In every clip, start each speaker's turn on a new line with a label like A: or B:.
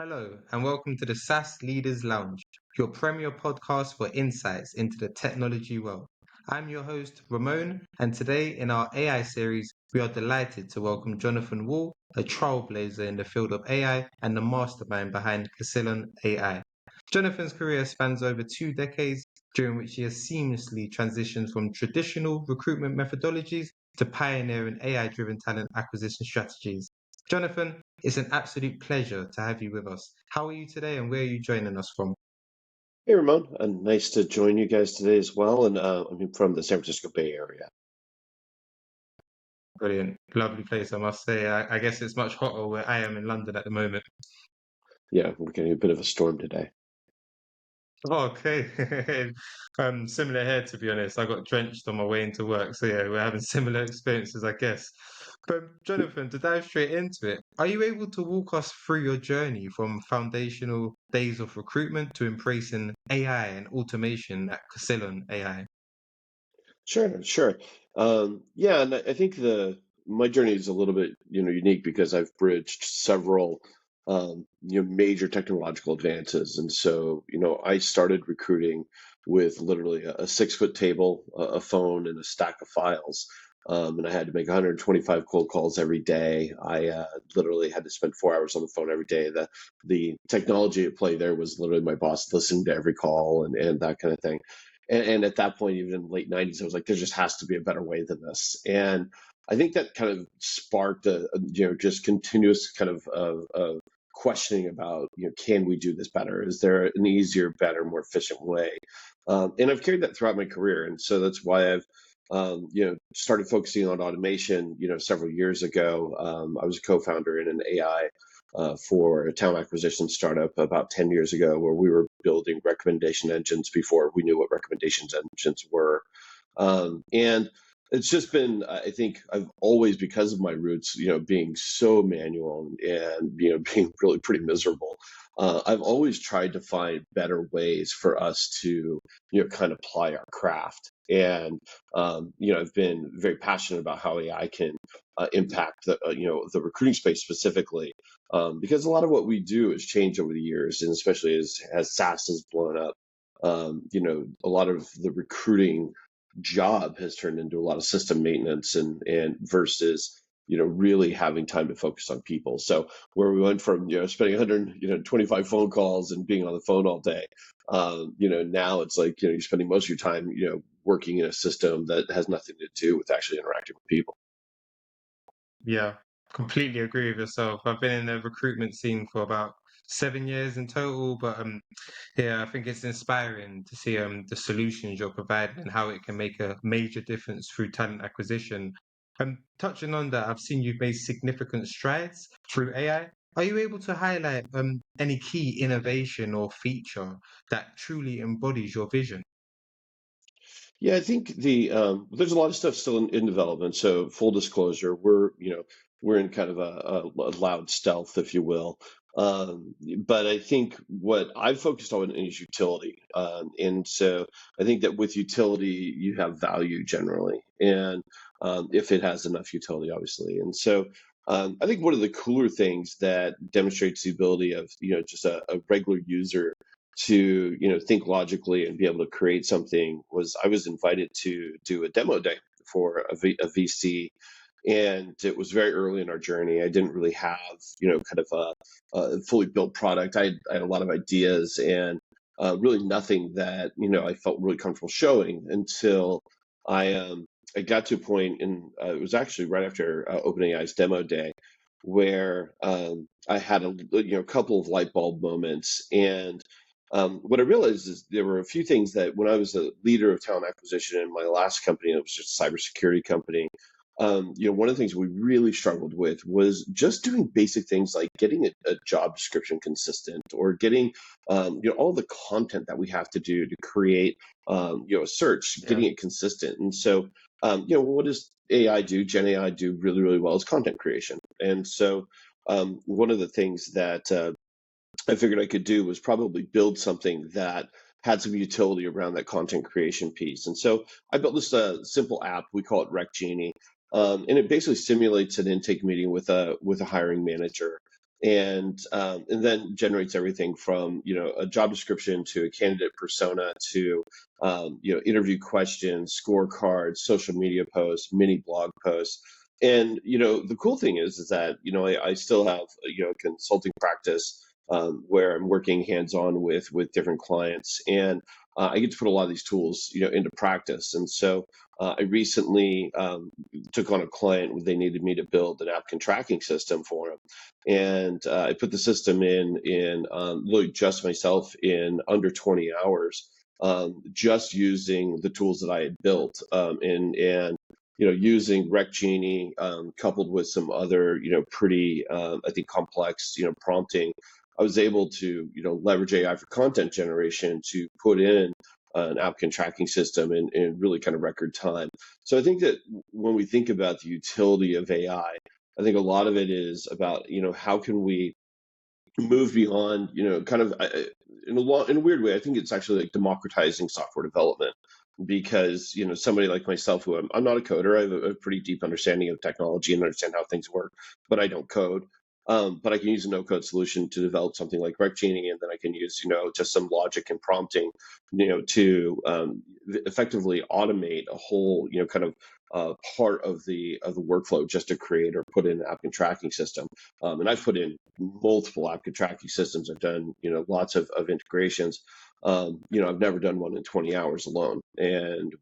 A: Hello, and welcome to the SaaS Leaders Lounge, your premier podcast for insights into the technology world. I'm your host, Ramon, and today in our AI series, we are delighted to welcome Jonathon Wall, a trailblazer in the field of AI and the mastermind behind Casillon AI. Jonathan's career spans over 2 decades, during which he has seamlessly transitioned from traditional recruitment methodologies to pioneering AI-driven talent acquisition strategies. Jonathan, it's an absolute pleasure to have you with us. How are you today and where are you joining us from?
B: Hey, Ramon. Nice to join you guys today as well. And I'm from the San Francisco Bay Area.
A: Brilliant. Lovely place, I must say. I guess it's much hotter where I am in London at the moment.
B: Yeah, we're getting a bit of a storm today.
A: Oh, okay. Similar here, to be honest. I got drenched on my way into work. So, yeah, we're having similar experiences, I guess. But, Jonathan, to dive straight into it, are you able to walk us through your journey from foundational days of recruitment to embracing AI and automation at Casillon AI?
B: Sure. Yeah, and I think my journey is a little bit unique because I've bridged several major technological advances, and so I started recruiting with literally a 6 foot table, a phone, and a stack of files. And I had to make 125 cold calls every day. I literally had to spend 4 hours on the phone every day. The technology at play there was literally my boss listening to every call and that kind of thing. And at that point, even in the late 90s, I was like, there just has to be a better way than this. And I think that kind of sparked just continuous kind of questioning about, can we do this better? Is there an easier, better, more efficient way? And I've carried that throughout my career. And so that's why I've started focusing on automation, several years ago. I was a co-founder in an AI for a talent acquisition startup about 10 years ago, where we were building recommendation engines before we knew what recommendations engines were. And it's just been, I think I've always, because of my roots, being so manual and, being really pretty miserable, I've always tried to find better ways for us to, kind of apply our craft. And, I've been very passionate about how AI can impact the recruiting space specifically, because a lot of what we do has changed over the years, and especially as SaaS has blown up, a lot of the recruiting job has turned into a lot of system maintenance and versus really having time to focus on people. So where we went from spending 125 phone calls and being on the phone all day, now it's like you're spending most of your time working in a system that has nothing to do with actually interacting with people.
A: Yeah, completely agree with yourself. I've been in the recruitment scene for about 7 years in total, but yeah, I think it's inspiring to see the solutions you're providing and how it can make a major difference through talent acquisition. Touching on that, I've seen you've made significant strides through AI. Are you able to highlight any key innovation or feature that truly embodies your vision?
B: Yeah, I think there's a lot of stuff still in development. So full disclosure, we're in kind of a loud stealth, if you will. But I think what I've focused on is utility, and so I think that with utility you have value generally, and if it has enough utility, obviously. And so I think one of the cooler things that demonstrates the ability of just a regular user to think logically and be able to create something was I was invited to do a demo day for a VC, and it was very early in our journey. I didn't really have kind of a fully built product. I had a lot of ideas and really nothing that I felt really comfortable showing until I got to a point, and it was actually right after OpenAI's demo day, where I had a couple of light bulb moments. And what I realized is there were a few things that when I was a leader of talent acquisition in my last company, it was just a cybersecurity company. One of the things we really struggled with was just doing basic things like getting a job description consistent, or getting, all the content that we have to do to create, a search,
A: Yeah.
B: getting it consistent. And so, what does AI do? Gen AI do really, really well is content creation. And so, one of the things that I figured I could do was probably build something that had some utility around that content creation piece. And so I built this simple app. We call it Rec Genie, and it basically simulates an intake meeting with a hiring manager. and then generates everything from a job description to a candidate persona to interview questions, scorecards, social media posts, mini blog posts. And the cool thing is that I still have a consulting practice where I'm working hands-on with different clients, and I get to put a lot of these tools into practice. And so I recently took on a client where they needed me to build an applicant tracking system for them, and I put the system in really just myself in under 20 hours, just using the tools that I had built, and using RecGenie, coupled with some other pretty I think complex prompting. I was able to leverage AI for content generation to put in an applicant tracking system in really kind of record time. So I think that when we think about the utility of AI, I think a lot of it is about how can we move beyond kind of in a weird way. I think it's actually like democratizing software development, because somebody like myself, who I'm not a coder, I have a pretty deep understanding of technology and understand how things work, but I don't code. But I can use a no-code solution to develop something like RecGenie, and then I can use just some logic and prompting to effectively automate a whole kind of part of the workflow, just to create or put in an applicant tracking system. And I've put in multiple applicant tracking systems. I've done lots of integrations. I've never done one in 20 hours alone, and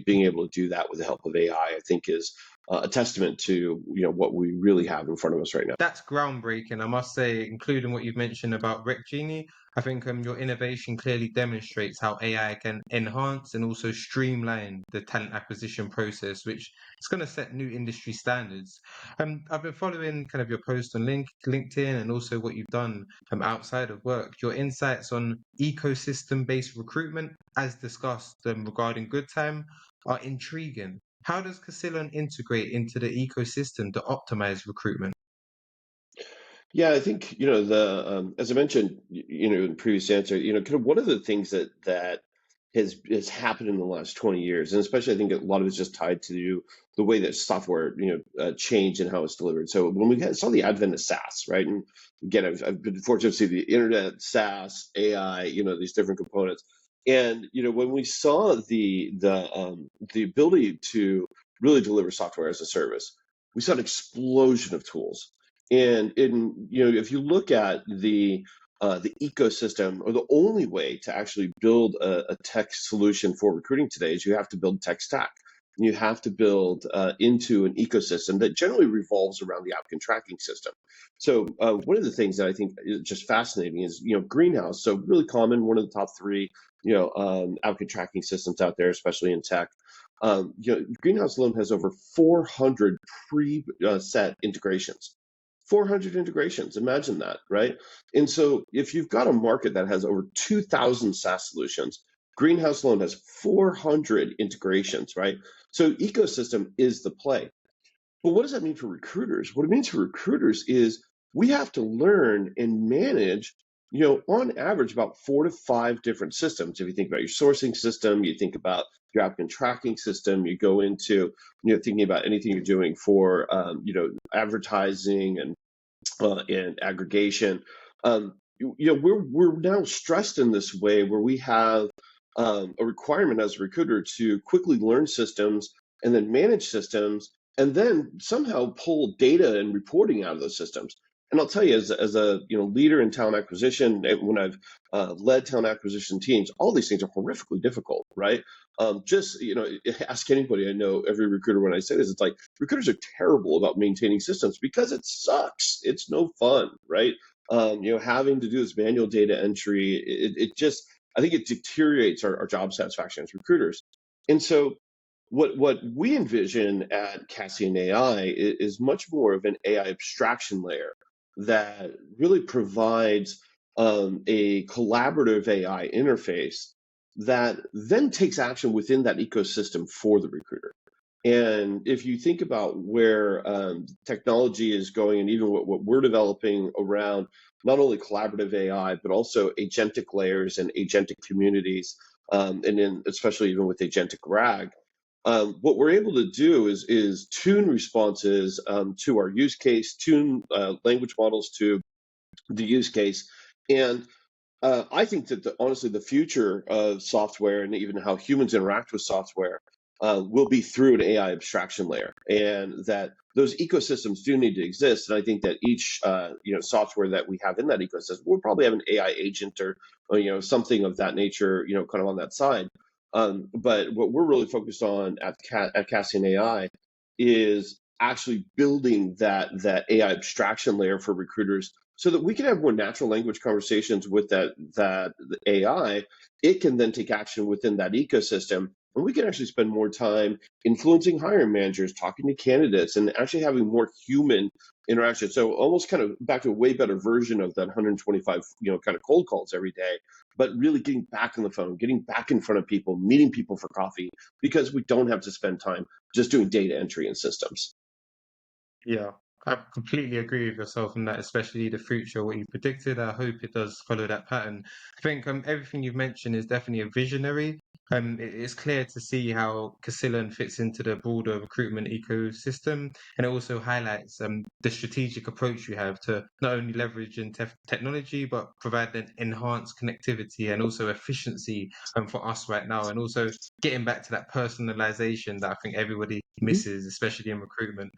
B: being able to do that with the help of AI, I think, is a testament to what we really have in front of us right now.
A: That's groundbreaking, I must say, including what you've mentioned about RecGenie. I think your innovation clearly demonstrates how AI can enhance and also streamline the talent acquisition process, which is going to set new industry standards. I've been following kind of your post on LinkedIn and also what you've done outside of work. Your insights on ecosystem-based recruitment, as discussed regarding Good Time, are intriguing. How does Casillon integrate into the ecosystem to optimize recruitment?
B: Yeah, I think the as I mentioned in the previous answer, kind of one of the things that has happened in the last 20 years, and especially I think a lot of it's just tied to the way that software changed and how it's delivered. So when we saw the advent of SaaS, right? And again, I've been fortunate to see the internet, SaaS, AI, these different components. And when we saw the ability to really deliver software as a service, we saw an explosion of tools. And if you look at the ecosystem, or the only way to actually build a tech solution for recruiting today is you have to build tech stack. You have to build into an ecosystem that generally revolves around the applicant tracking system. So one of the things that I think is just fascinating is Greenhouse. So really common, one of the top three applicant tracking systems out there, especially in tech. Greenhouse alone has over 400 pre-set integrations. 400 integrations. Imagine that, right? And so if you've got a market that has over 2,000 SaaS solutions, Greenhouse alone has 400 integrations, right? So ecosystem is the play. But what does that mean for recruiters? What it means for recruiters is we have to learn and manage, on average, about 4 to 5 different systems. If you think about your sourcing system, you think about your applicant tracking system, you go into, thinking about anything you're doing for, advertising and aggregation. We're now stressed in this way where we have a requirement as a recruiter to quickly learn systems and then manage systems, and then somehow pull data and reporting out of those systems. And I'll tell you, as a leader in talent acquisition, when I've led talent acquisition teams, all these things are horrifically difficult, right? Just ask anybody I know, every recruiter, when I say this, it's like recruiters are terrible about maintaining systems because it sucks. It's no fun, right? Having to do this manual data entry, it just, I think it deteriorates our job satisfaction as recruiters. And so what we envision at Casillon AI is much more of an AI abstraction layer that really provides a collaborative AI interface that then takes action within that ecosystem for the recruiter. And if you think about where technology is going, and even what we're developing around not only collaborative AI, but also agentic layers and agentic communities, and then especially even with agentic RAG, what we're able to do is tune responses to our use case, tune language models to the use case, and I think that honestly, the future of software and even how humans interact with software will be through an AI abstraction layer, and that those ecosystems do need to exist. And I think that each software that we have in that ecosystem will probably have an AI agent or something of that nature, kind of on that side. But what we're really focused on at Casillon AI is actually building that AI abstraction layer for recruiters so that we can have more natural language conversations with that AI. It can then take action within that ecosystem, and we can actually spend more time influencing hiring managers, talking to candidates, and actually having more human interaction. So almost kind of back to a way better version of that 125 kind of cold calls every day, but really getting back on the phone, getting back in front of people, meeting people for coffee, because we don't have to spend time just doing data entry in systems.
A: Yeah, I completely agree with yourself on that, especially the future, what you predicted. I hope it does follow that pattern. I think everything you've mentioned is definitely a visionary. It's clear to see how Casillon fits into the broader recruitment ecosystem, and it also highlights the strategic approach you have to not only leverage in technology, but provide an enhanced connectivity and also efficiency for us right now, and also getting back to that personalization that I think everybody
B: Mhm,
A: misses, especially in recruitment.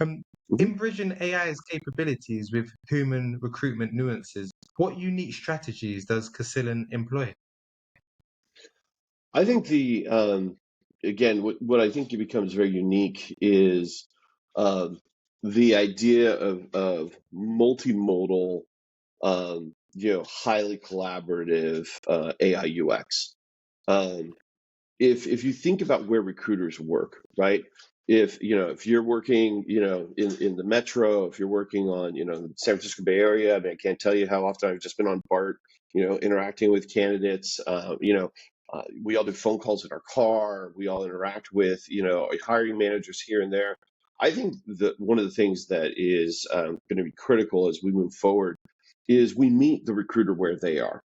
A: Um,
B: mhm.
A: in bridging AI's capabilities with human recruitment nuances, what unique strategies does Casillon employ?
B: I think again, what I think it becomes very unique is um, the idea of multimodal, highly collaborative AI UX. Um, if you think about where recruiters work, right? If you're working, in the metro, if you're working on, the San Francisco Bay Area, I mean, I can't tell you how often I've just been on BART, interacting with candidates. We all do phone calls in our car. We all interact with, hiring managers here and there. I think that one of the things that is going to be critical as we move forward is we meet the recruiter where they are,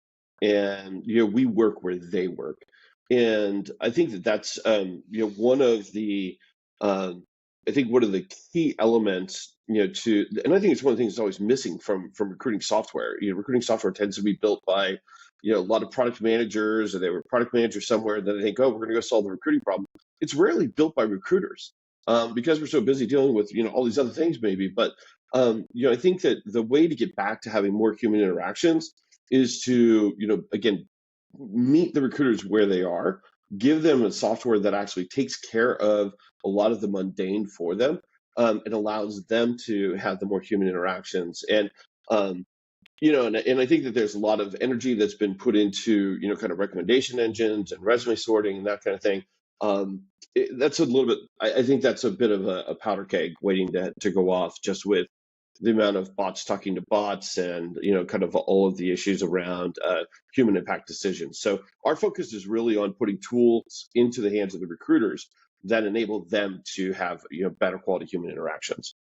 B: and we work where they work. And I think that's one of the um, I think one of the key elements, to, and I think it's one of the things that's always missing from recruiting software. Recruiting software tends to be built by a lot of product managers, or they were product managers somewhere that they think, oh, we're going to go solve the recruiting problem. It's rarely built by recruiters, because we're so busy dealing with all these other things maybe. But I think that the way to get back to having more human interactions is to again meet the recruiters where they are, give them a software that actually takes care of a lot of the mundane for them, and allows them to have the more human interactions. And um, and I think that there's a lot of energy that's been put into kind of recommendation engines and resume sorting and that kind of thing. That's a little bit. I think that's a bit of a powder keg waiting to go off, just with the amount of bots talking to bots, and kind of all of the issues around human impact decisions. So our focus is really on putting tools into the hands of the recruiters that enable them to have better quality human interactions.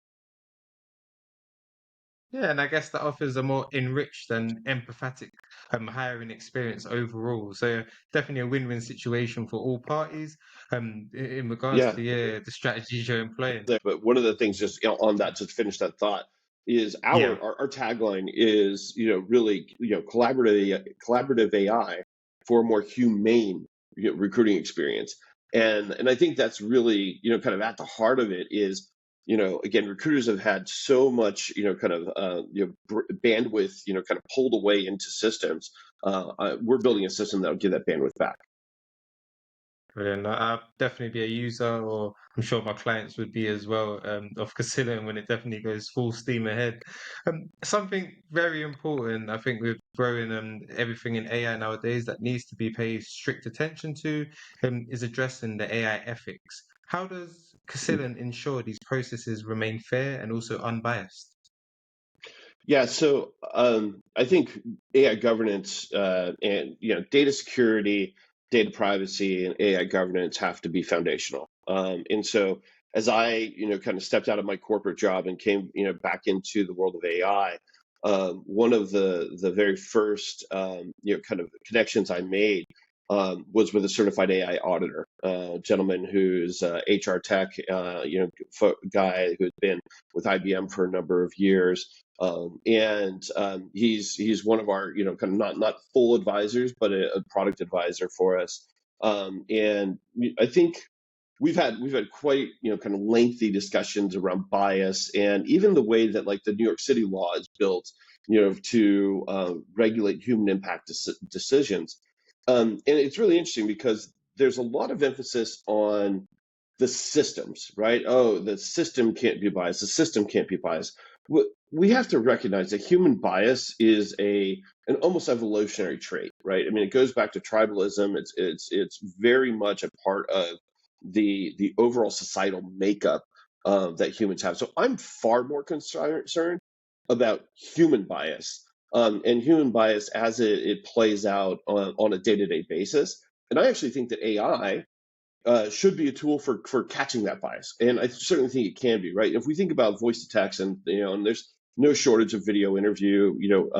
A: Yeah, and I guess that offers a more enriched and empathetic hiring experience overall. So definitely a win-win situation for all parties. In regards
B: Yeah,
A: to the strategies you're employing.
B: there. But one of the things, just on that, to finish that thought, is
A: Yeah.
B: our tagline is really collaborative AI for a more humane recruiting experience. And I think that's really kind of at the heart of it. Is again, recruiters have had so much kind of bandwidth kind of pulled away into systems. We're building a system that will give that bandwidth back.
A: Brilliant. I'll definitely be a user, or I'm sure my clients would be as well, of Casillon when it definitely goes full steam ahead. Something very important, I think, with growing everything in AI nowadays that needs to be paid strict attention to, is addressing the AI ethics. How does Casillon ensure these processes remain fair and also unbiased?
B: Yeah, so I think AI governance, and data security, data privacy, and AI governance have to be foundational. And so as I kind of stepped out of my corporate job and came back into the world of AI, one of the very first kind of connections I made was with a certified AI auditor, a gentleman who's HR tech, guy who had been with IBM for a number of years. He's one of our, kind of not full advisors, but a product advisor for us. And I think we've had quite, kind of lengthy discussions around bias, and even the way that like the New York City law is built, to regulate human impact decisions. And it's really interesting because there's a lot of emphasis on the systems, right? Oh, the system can't be biased. The system can't be biased. We have to recognize that human bias is an almost evolutionary trait, right? I mean, it goes back to tribalism. It's very much a part of the overall societal makeup that humans have. So I'm far more concerned about human bias, and human bias as it plays out on a day-to-day basis. And I actually think that AI should be a tool for catching that bias, and I certainly think it can be. Right, if we think about voice to text, and and there's no shortage of video interview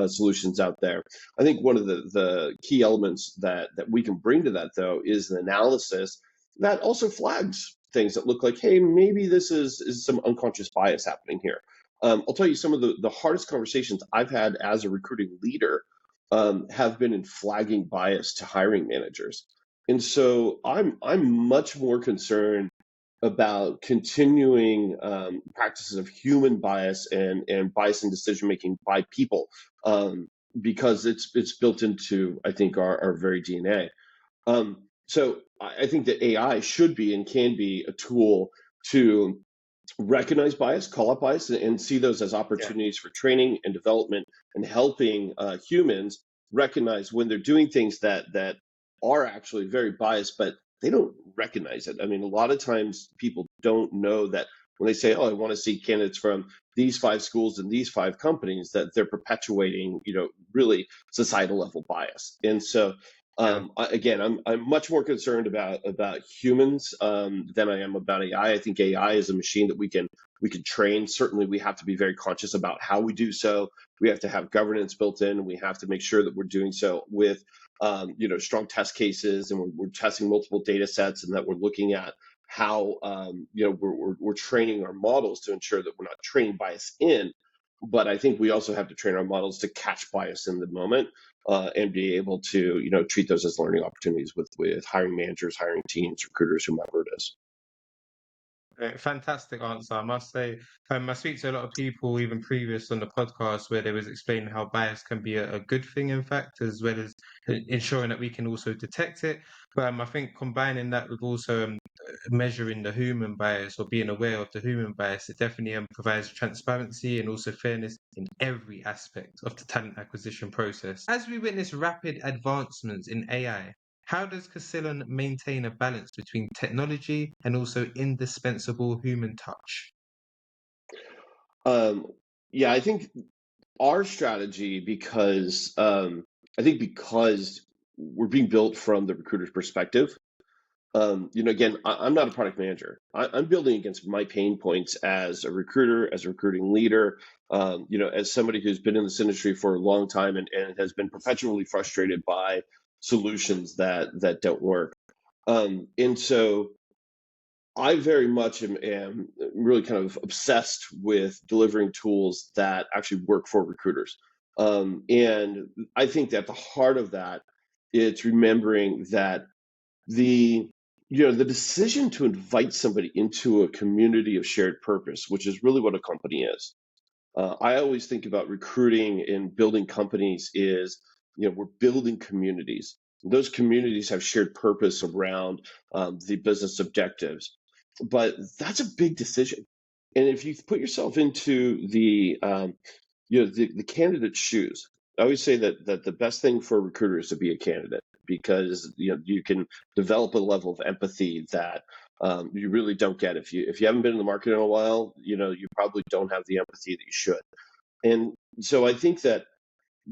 B: solutions out there. I think one of the key elements that we can bring to that, though, is an analysis that also flags things that look like, hey, maybe this is some unconscious bias happening here. I'll tell you, some of the hardest conversations I've had as a recruiting leader have been in flagging bias to hiring managers. And so I'm much more concerned about continuing practices of human bias and bias in decision making by people, because it's built into, I think, our very DNA. So I think that AI should be and can be a tool to recognize bias, call out bias, and see those as opportunities for training and development, and helping humans recognize when they're doing things that are actually very biased, but they don't recognize it. I mean, a lot of times people don't know that when they say, "Oh, I want to see candidates from these 5 schools and these 5 companies," that they're perpetuating, really societal level bias. And so again, I'm much more concerned about humans than I am about AI. I think AI is a machine that we can train. Certainly, we have to be very conscious about how we do so. We have to have governance built in, and we have to make sure that we're doing so with strong test cases, and we're testing multiple data sets, and that we're looking at how we're training our models to ensure that we're not training bias in. But I think we also have to train our models to catch bias in the moment, and be able to treat those as learning opportunities with hiring managers, hiring teams, recruiters, whomever it is.
A: Fantastic answer, I must say. I speak to a lot of people, even previous on the podcast, where they was explaining how bias can be a good thing, in fact, as well as ensuring that we can also detect it. But I think combining that with also measuring the human bias, or being aware of the human bias, it definitely provides transparency and also fairness in every aspect of the talent acquisition process. As we witness rapid advancements in AI, how does Casillon maintain a balance between technology and also indispensable human touch?
B: Yeah, I think our strategy, because because we're being built from the recruiter's perspective. Again, I'm not a product manager. I'm building against my pain points as a recruiter, as a recruiting leader, as somebody who's been in this industry for a long time, and has been perpetually frustrated by solutions that don't work. And so I very much am really kind of obsessed with delivering tools that actually work for recruiters. And I think that at the heart of that, it's remembering that the the decision to invite somebody into a community of shared purpose, which is really what a company is. I always think about recruiting and building companies is, we're building communities. Those communities have shared purpose around the business objectives, but that's a big decision. And if you put yourself into the candidate's shoes, I always say that the best thing for a recruiter is to be a candidate, because you can develop a level of empathy that you really don't get if you haven't been in the market in a while. You probably don't have the empathy that you should. And so I think that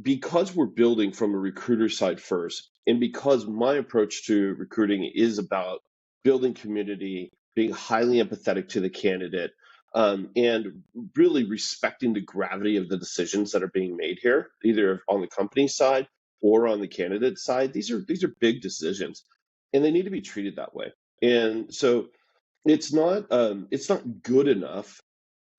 B: because we're building from a recruiter side first, and because my approach to recruiting is about building community, being highly empathetic to the candidate, and really respecting the gravity of the decisions that are being made here, either on the company side or on the candidate side, these are big decisions, and they need to be treated that way. And so it's not good enough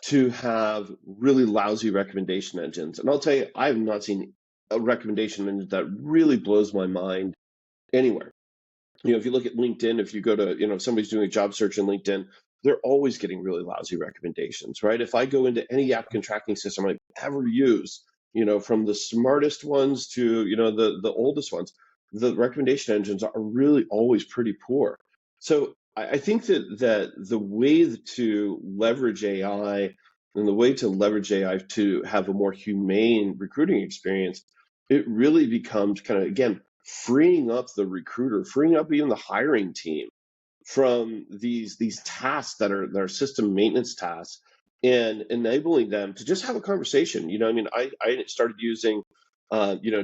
B: to have really lousy recommendation engines. And I'll tell you, I have not seen a recommendation engine that really blows my mind anywhere. If you look at LinkedIn, if you go to, if somebody's doing a job search in LinkedIn, they're always getting really lousy recommendations, right? If I go into any applicant tracking system I've ever used, from the smartest ones to, the oldest ones, the recommendation engines are really always pretty poor. So I think that the way to leverage AI and the way to leverage AI to have a more humane recruiting experience, it really becomes kind of, again, freeing up the recruiter, freeing up even the hiring team from these tasks that are system maintenance tasks, and enabling them to just have a conversation. I started using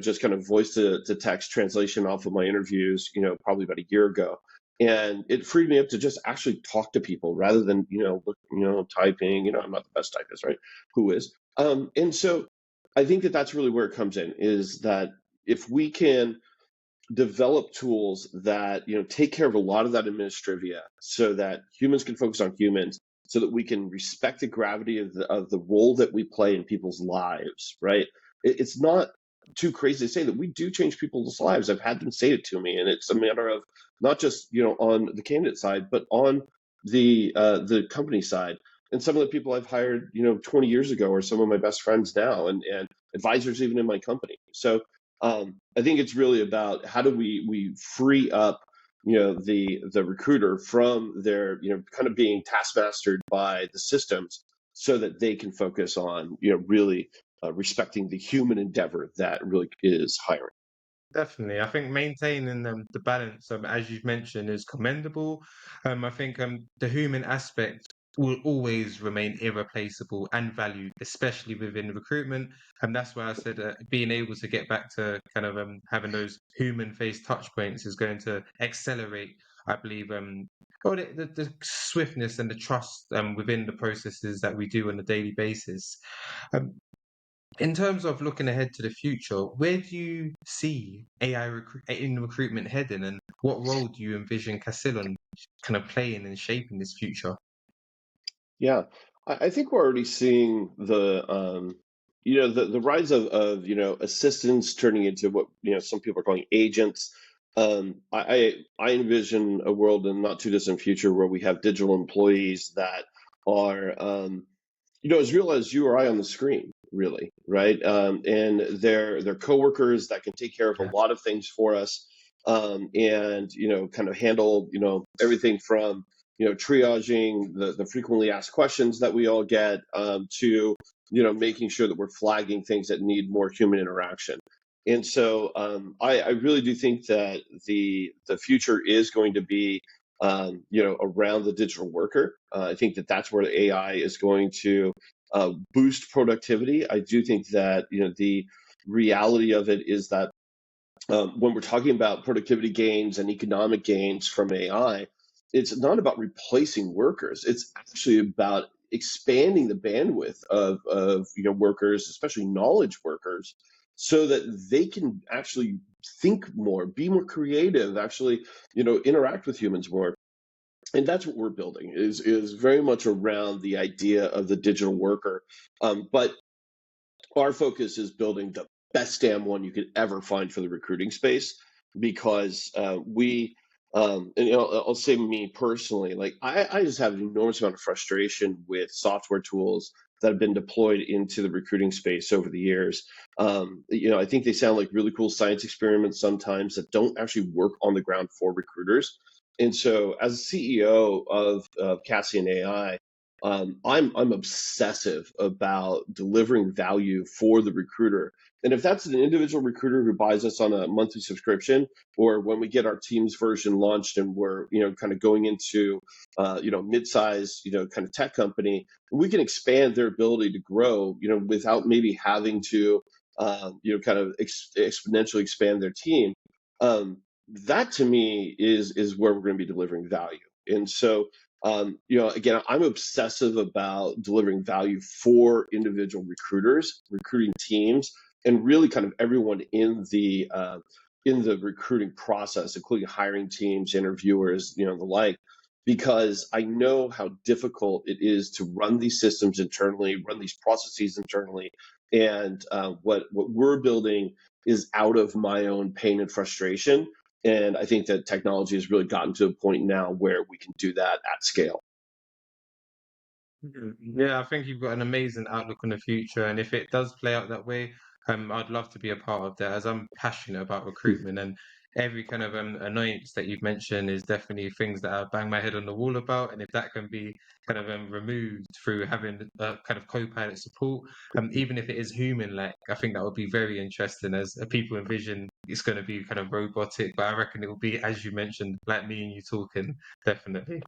B: just kind of voice to text translation off of my interviews, probably about a year ago. And it freed me up to just actually talk to people rather than, typing. I'm not the best typist, right? Who is? And so I think that that's really where it comes in, is that if we can develop tools that take care of a lot of that administrivia so that humans can focus on humans, so that we can respect the gravity of the role that we play in people's lives, right? It's not too crazy to say that we do change people's lives. I've had them say it to me, and it's a matter of not just on the candidate side, but on the company side. And some of the people I've hired 20 years ago are some of my best friends now, and advisors even in my company. So I think it's really about how do we free up the recruiter from their kind of being taskmastered by the systems, so that they can focus on really respecting the human endeavor that really is hiring.
A: Definitely. I think maintaining the balance, as you've mentioned, is commendable. I think the human aspect will always remain irreplaceable and valued, especially within recruitment. And that's why I said being able to get back to kind of having those human face touch points is going to accelerate, I believe, the swiftness and the trust within the processes that we do on a daily basis. Um, in terms of looking ahead to the future, where do you see AI in recruitment heading, and what role do you envision Casillon kind of playing in shaping this future?
B: Yeah, I think we're already seeing the rise of assistants turning into what some people are calling agents. I envision a world in not too distant future where we have digital employees that are as real as you or I on the screen, really, right? And they're coworkers that can take care of a
A: Yeah.
B: lot of things for us, and kind of handle everything from triaging the frequently asked questions that we all get, to making sure that we're flagging things that need more human interaction. And so I really do think that the future is going to be around the digital worker. I think that that's where the AI is going to boost productivity. I do think that the reality of it is that when we're talking about productivity gains and economic gains from AI, it's not about replacing workers. It's actually about expanding the bandwidth of workers, especially knowledge workers, so that they can actually think more, be more creative, actually interact with humans more. And that's what we're building, is very much around the idea of the digital worker. But our focus is building the best damn one you could ever find for the recruiting space, because and I'll say me personally, like I just have an enormous amount of frustration with software tools that have been deployed into the recruiting space over the years. I think they sound like really cool science experiments sometimes that don't actually work on the ground for recruiters. And so, as a CEO of Casillon AI, I'm obsessive about delivering value for the recruiter. And if that's an individual recruiter who buys us on a monthly subscription, or when we get our Teams version launched and we're kind of going into mid-size kind of tech company, we can expand their ability to grow without maybe having to kind of exponentially expand their team. That to me is where we're going to be delivering value. And so again, I'm obsessive about delivering value for individual recruiters, recruiting teams, and really kind of everyone in the recruiting process, including hiring teams, interviewers, the like, because I know how difficult it is to run these systems internally, run these processes internally, and what we're building is out of my own pain and frustration. And I think that technology has really gotten to a point now where we can do that at scale.
A: Yeah, I think you've got an amazing outlook on the future, and if it does play out that way, I'd love to be a part of that, as I'm passionate about recruitment, and every kind of annoyance that you've mentioned is definitely things that I bang my head on the wall about, and if that can be kind of removed through having kind of co-pilot support, even if it is human-like, I think that would be very interesting, as people envision it's going to be kind of robotic, but I reckon it will be, as you mentioned, like me and you talking, definitely.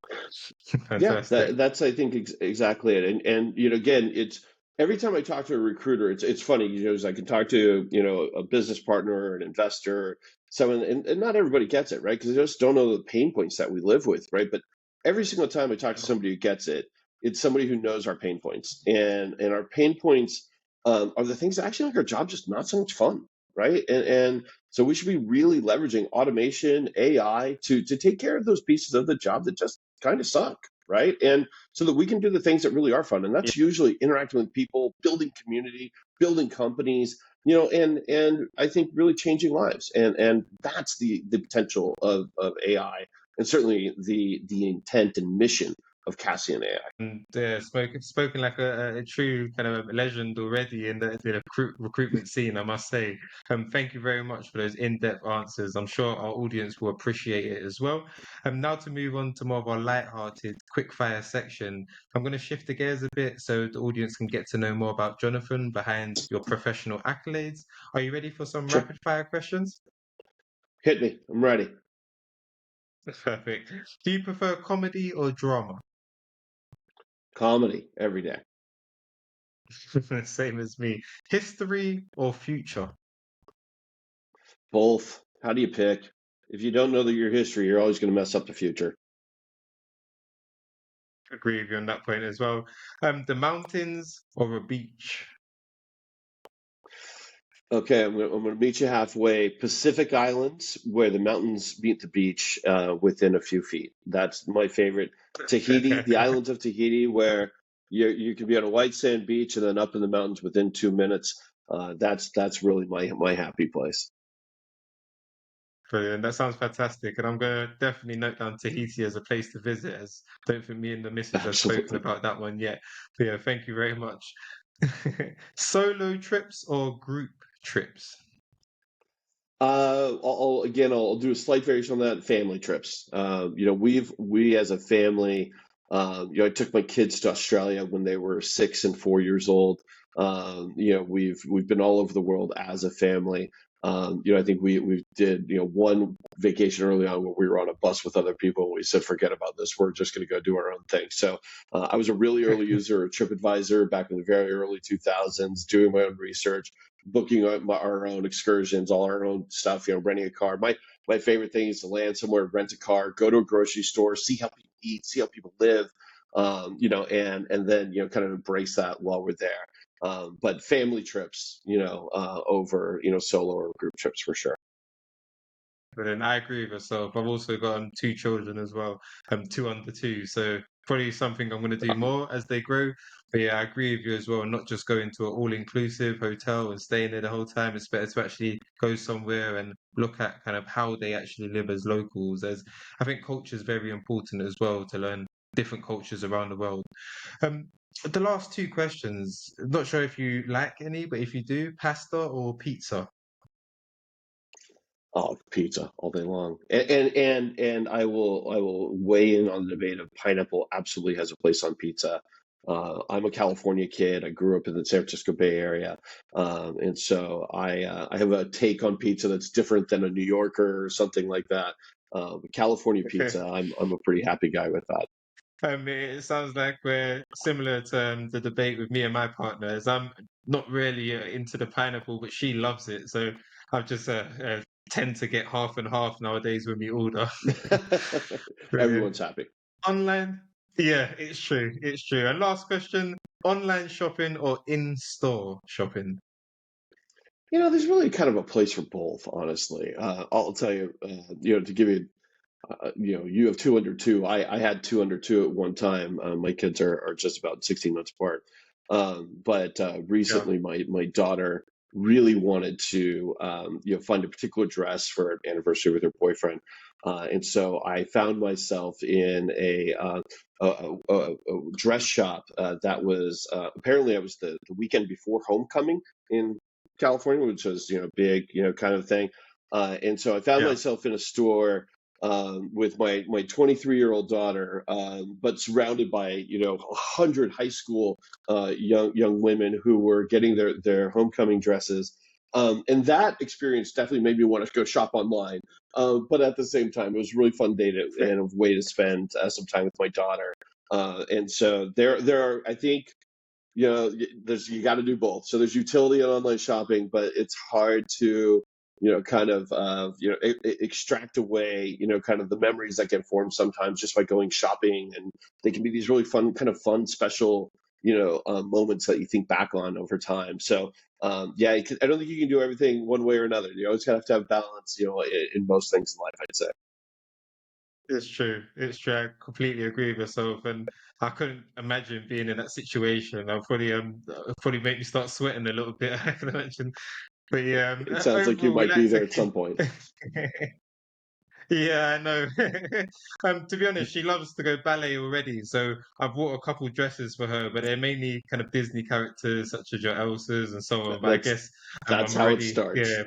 B: Yeah,
A: Fantastic.
B: that's I think exactly it. And again, it's every time I talk to a recruiter, it's funny, is I can talk to a business partner or an investor, someone, and not everybody gets it, right? Because they just don't know the pain points that we live with, right? But every single time I talk to somebody who gets it, it's somebody who knows our pain points, and our pain points are the things that actually make our job just not so much fun, right? And so we should be really leveraging automation, AI to take care of those pieces of the job that just kind of suck, right? And so that we can do the things that really are fun, and that's usually interacting with people, building community, building companies, and I think really changing lives. And that's the potential of AI, and certainly the intent and mission of Casillon AI.
A: And spoken like a true kind of legend already in the recruitment scene, I must say. Thank you very much for those in-depth answers. I'm sure our audience will appreciate it as well. Now to move on to more of our light-hearted, quick-fire section, I'm going to shift the gears a bit so the audience can get to know more about Jonathon behind your professional accolades. Are you ready for some
B: Sure,
A: rapid-fire questions?
B: hit me. I'm ready.
A: Perfect. Do you prefer comedy or drama?
B: Comedy every day.
A: Same as me. History or future?
B: Both. How do you pick? If you don't know that your history, you're always going to mess up the future.
A: Agree with you on that point as well. The mountains or a beach?
B: Okay, I'm gonna meet you halfway. Pacific Islands, where the mountains meet the beach within a few feet. That's my favorite. Tahiti, the islands of Tahiti, where you can be on a white sand beach and then up in the mountains within 2 minutes. That's really my happy place.
A: Brilliant. That sounds fantastic. And I'm going to definitely note down Tahiti as a place to visit, as I don't think me and the missus have spoken
B: Absolutely.
A: about that one yet. But yeah, thank you very much. Solo trips or group trips?
B: I'll do a slight variation on that. Family trips. We as a family, I took my kids to Australia when they were 6 and 4 years old. We've been all over the world as a family. I think we did one vacation early on where we were on a bus with other people. We said, forget about this. We're just going to go do our own thing. So I was a really early user of TripAdvisor back in the very early 2000s, doing my own research, booking our own excursions, all our own stuff, renting a car. My favorite thing is to land somewhere, rent a car, go to a grocery store, see how people eat, see how people live, and then kind of embrace that while we're there. But family trips, over solo or group trips for sure.
A: Brilliant. I agree with yourself. I've also got two children as well, two under two. So probably something I'm going to do more as they grow. But yeah, I agree with you as well. Not just going to an all-inclusive hotel and staying there the whole time. It's better to actually go somewhere and look at kind of how they actually live as locals. As I think culture is very important as well, to learn different cultures around the world. Um, the last two questions. Not sure if you like any, but if you do, pasta or pizza?
B: Oh, pizza all day long. And I will weigh in on the debate of pineapple absolutely has a place on pizza. I'm a California kid. I grew up in the San Francisco Bay Area, and so I have a take on pizza that's different than a New Yorker or something like that. California pizza, I'm a pretty happy guy with that.
A: It sounds like we're similar to the debate with me and my partner, as I'm not really into the pineapple, but she loves it. So I just tend to get half and half nowadays when we order. Brilliant.
B: Everyone's happy.
A: Online? Yeah, it's true. It's true. And last question, online shopping or in-store shopping?
B: There's really kind of a place for both, honestly. I'll tell you, to give you, you have two under two. I had two under two at one time. My kids are just about 16 months apart. But
A: Yeah,
B: recently, my daughter really wanted to, find a particular dress for an anniversary with her boyfriend. And so I found myself in a dress shop that was apparently it was the weekend before homecoming in California, which was big kind of thing. And so I found
A: yeah,
B: myself in a store with my 23-year-old daughter, but surrounded by 100 high school young women who were getting their homecoming dresses. And that experience definitely made me want to go shop online. But at the same time, it was a really fun day and a way to spend some time with my daughter. And so there are, I think, you got to do both. So there's utility in online shopping, but it's hard to kind of extract away kind of the memories that get formed sometimes just by going shopping, and they can be these really fun special moments that you think back on over time. So yeah, I don't think you can do everything one way or another. You always have to have balance, in most things in life, I'd say.
A: it's true. It's true. I completely agree with yourself, and I couldn't imagine being in that situation. It'll probably make me start sweating a little bit. I can imagine. But yeah,
B: It sounds like you
A: overall, we
B: might be
A: like
B: there at some point.
A: to. Yeah, I know. To be honest, she loves to go ballet already, so I've bought a couple dresses for her, but they're mainly kind of Disney characters such as your Elsas and so on. But I
B: That's
A: guess
B: that's
A: I'm
B: how it
A: already,
B: starts.
A: yeah,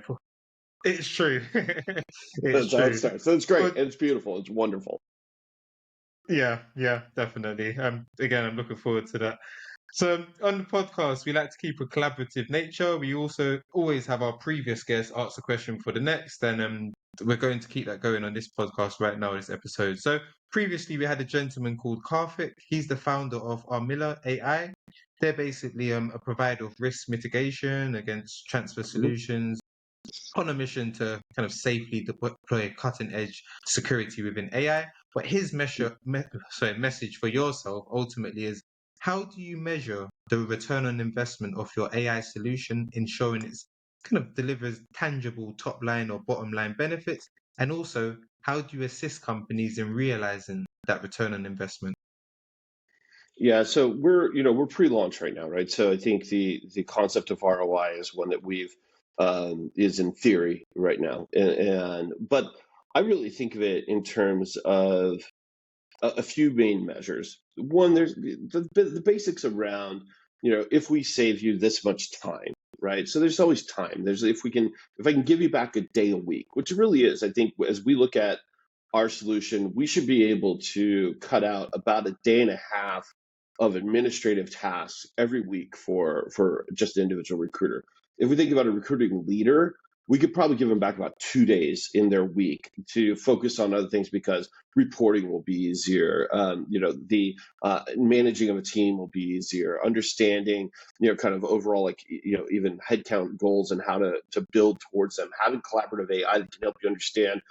A: it's true. It's
B: That's how it
A: true.
B: starts. So it's great
A: But
B: and it's beautiful. It's wonderful.
A: yeah, yeah, definitely. Again, I'm looking forward to that. So on the podcast, we like to keep a collaborative nature. We also always have our previous guests ask a question for the next, and we're going to keep that going on this podcast right now, this episode. So previously, we had a gentleman called Karthik. He's the founder of Armilla AI. They're basically a provider of risk mitigation against transfer
B: Mhm.
A: solutions on a mission to kind of safely deploy cutting edge security within AI. But his message for yourself ultimately is, how do you measure the return on investment of your AI solution, ensuring it's kind of delivers tangible top line or bottom line benefits? And also, how do you assist companies in realizing that return on investment?
B: Yeah, so we're pre-launch right now, right? So I think the concept of ROI is one that we've is in theory right now, and but I really think of it in terms of a few main measures. One, there's the basics around, if we save you this much time, right? So there's always time. There's if I can give you back a day a week, which it really is. I think as we look at our solution, we should be able to cut out about a day and a half of administrative tasks every week for just an individual recruiter. If we think about a recruiting leader, we could probably give them back about 2 days in their week to focus on other things because reporting will be easier. The managing of a team will be easier. Understanding, kind of overall, like, even headcount goals and how to build towards them. Having collaborative AI that can help you understand,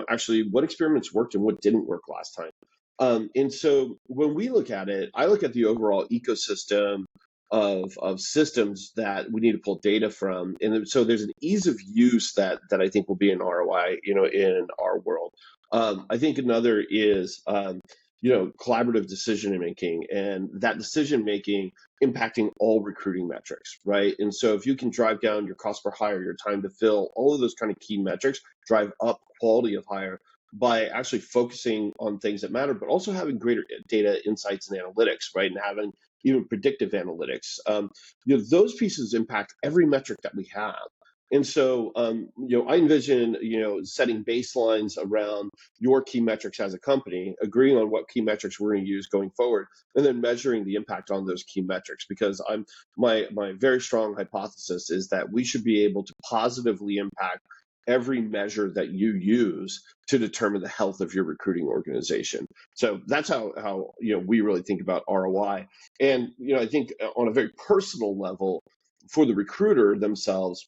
B: actually what experiments worked and what didn't work last time. And so when we look at it, I look at the overall ecosystem of systems that we need to pull data from. And so there's an ease of use that I think will be an ROI, in our world. I think another is, collaborative decision making, and that decision making impacting all recruiting metrics, right? And so if you can drive down your cost per hire, your time to fill, all of those kind of key metrics, drive up quality of hire by actually focusing on things that matter, but also having greater data insights and analytics, right? And having even predictive analytics. Those pieces impact every metric that we have. And so, I envision, setting baselines around your key metrics as a company, agreeing on what key metrics we're going to use going forward, and then measuring the impact on those key metrics. Because my very strong hypothesis is that we should be able to positively impact every measure that you use to determine the health of your recruiting organization. So that's how we really think about ROI. And I think on a very personal level, for the recruiter themselves,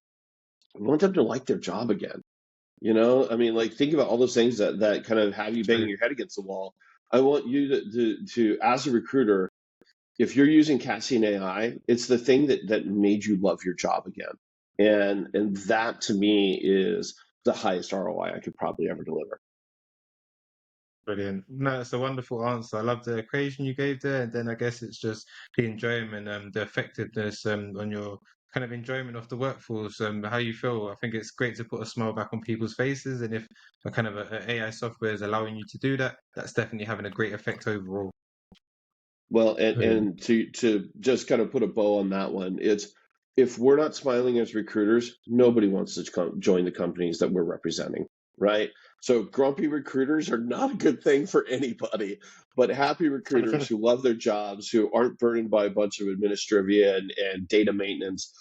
B: we want them to like their job again. I mean, like, think about all those things that kind of have you banging
A: True.
B: your head against the wall. I want you to as a recruiter, if you're using Casillon AI, it's the thing that made you love your job again. And that to me is the highest ROI I could probably ever deliver.
A: Brilliant. No, it's a wonderful answer. I love the equation you gave there, and then I guess it's just the enjoyment, the effectiveness, on your kind of enjoyment of the workforce, how you feel. I think it's great to put a smile back on people's faces, and if a kind of a AI software is allowing you to do that, that's definitely having a great effect overall.
B: Well,
A: Brilliant.
B: and to just kind of put a bow on that one, it's if we're not smiling as recruiters, nobody wants to join the companies that we're representing, right? So grumpy recruiters are not a good thing for anybody, but happy recruiters who love their jobs, who aren't burdened by a bunch of administrivia and data maintenance,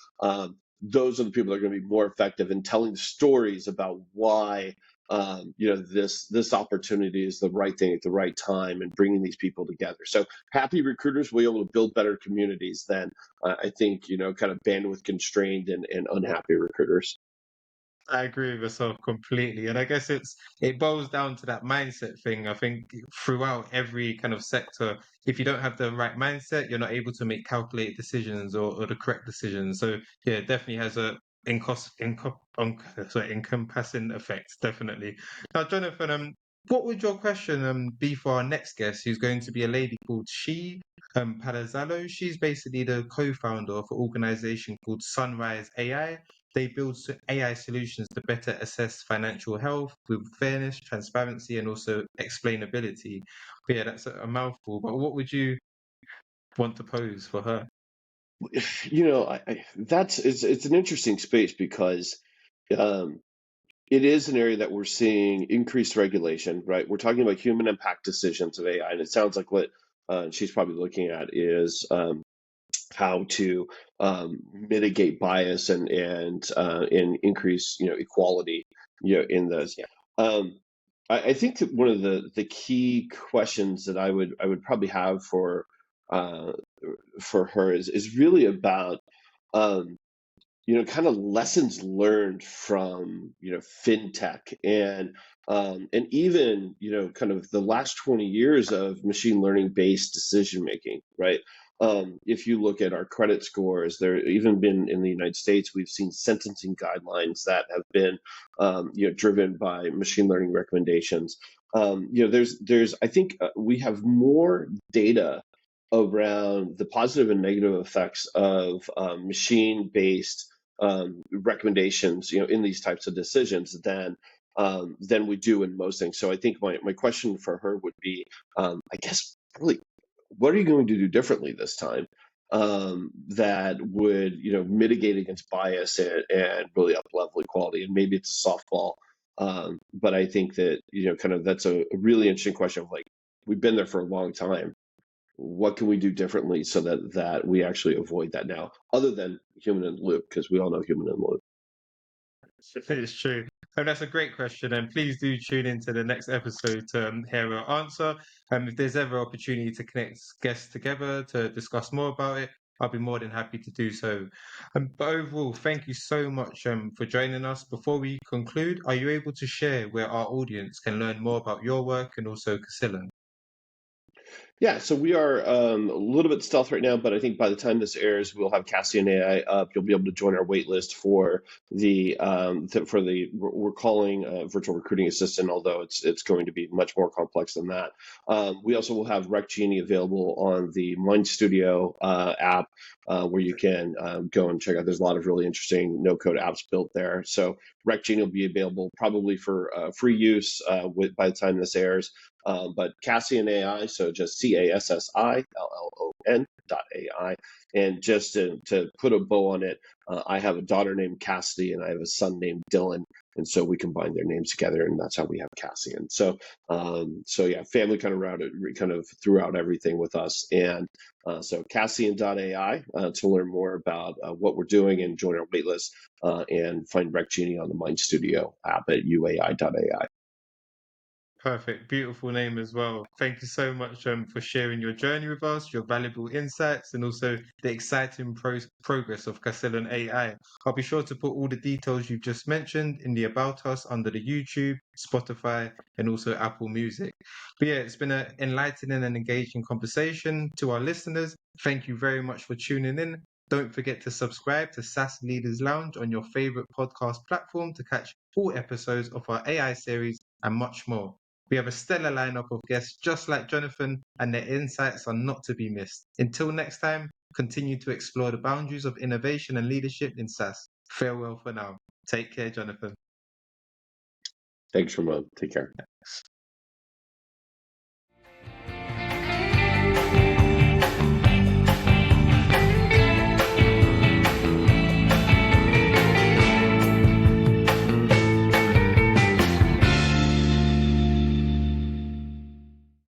B: those are the people that are going to be more effective in telling stories about why this opportunity is the right thing at the right time and bringing these people together. So happy recruiters will be able to build better communities than I think, kind of bandwidth constrained and unhappy recruiters.
A: I agree with yourself completely. And I guess it boils down to that mindset thing. I think throughout every kind of sector, if you don't have the right mindset, you're not able to make calculated decisions or the correct decisions. So yeah, it definitely has a encompassing effect, definitely. Now, Jonathan, what would your question be for our next guest, who's going to be a lady called Palazzalo? She's basically the co-founder of an organization called Sunrise AI. They build AI solutions to better assess financial health with fairness, transparency, and also explainability. But yeah, that's a mouthful. But what would you want to pose for her?
B: That's it's an interesting space because um, it is an area that we're seeing increased regulation, right? We're talking about human impact decisions of AI, and it sounds like what she's probably looking at is how to mitigate bias and increase equality in those.
A: Yeah.
B: I think that one of the key questions that I would probably have uh, for her is really about um, kind of lessons learned from fintech and even kind of the last 20 years of machine learning based decision making, right? If you look at our credit scores, there even been in the United States, we've seen sentencing guidelines that have been driven by machine learning recommendations. There's I think we have more data around the positive and negative effects of machine-based recommendations, in these types of decisions than we do in most things. So I think my question for her would be, I guess, really, what are you going to do differently this time that would, mitigate against bias and really up level equality? And maybe it's a softball, but I think that, kind of that's a really interesting question of like, we've been there for a long time. What can we do differently so that we actually avoid that now, other than human in the loop, because we all know human in the loop.
A: It's true. And that's a great question. And please do tune into the next episode to hear our answer. If there's ever opportunity to connect guests together to discuss more about it, I'll be more than happy to do so. But overall, thank you so much for joining us. Before we conclude, are you able to share where our audience can learn more about your work and also Casillon?
B: Yeah, so we are a little bit stealth right now, but I think by the time this airs, we'll have Casillon AI up. You'll be able to join our wait list for the we're calling virtual recruiting assistant, although it's going to be much more complex than that. We also will have Rec Genie available on the Mind Studio app, where you can go and check out. There's a lot of really interesting no-code apps built there. So Rec Genie will be available probably for free use by the time this airs. But Casillon AI, so just CASSILLON.ai. And just to put a bow on it, I have a daughter named Cassidy and I have a son named Dylan. And so we combine their names together, and that's how we have Cassian. So yeah, family kind of routed, kind of throughout everything with us. And so Casillon.ai to learn more about what we're doing and join our waitlist and find Rec Genie on the Mind Studio app at uai.ai.
A: Perfect. Beautiful name as well. Thank you so much for sharing your journey with us, your valuable insights, and also the exciting progress of Casillon AI. I'll be sure to put all the details you've just mentioned in the About Us under the YouTube, Spotify, and also Apple Music. But yeah, it's been an enlightening and engaging conversation. To our listeners, thank you very much for tuning in. Don't forget to subscribe to SaaS Leaders Lounge on your favorite podcast platform to catch all episodes of our AI series and much more. We have a stellar lineup of guests just like Jonathon, and their insights are not to be missed. Until next time, continue to explore the boundaries of innovation and leadership in SaaS. Farewell for now. Take care, Jonathon.
B: Thanks, Ramon. Take care.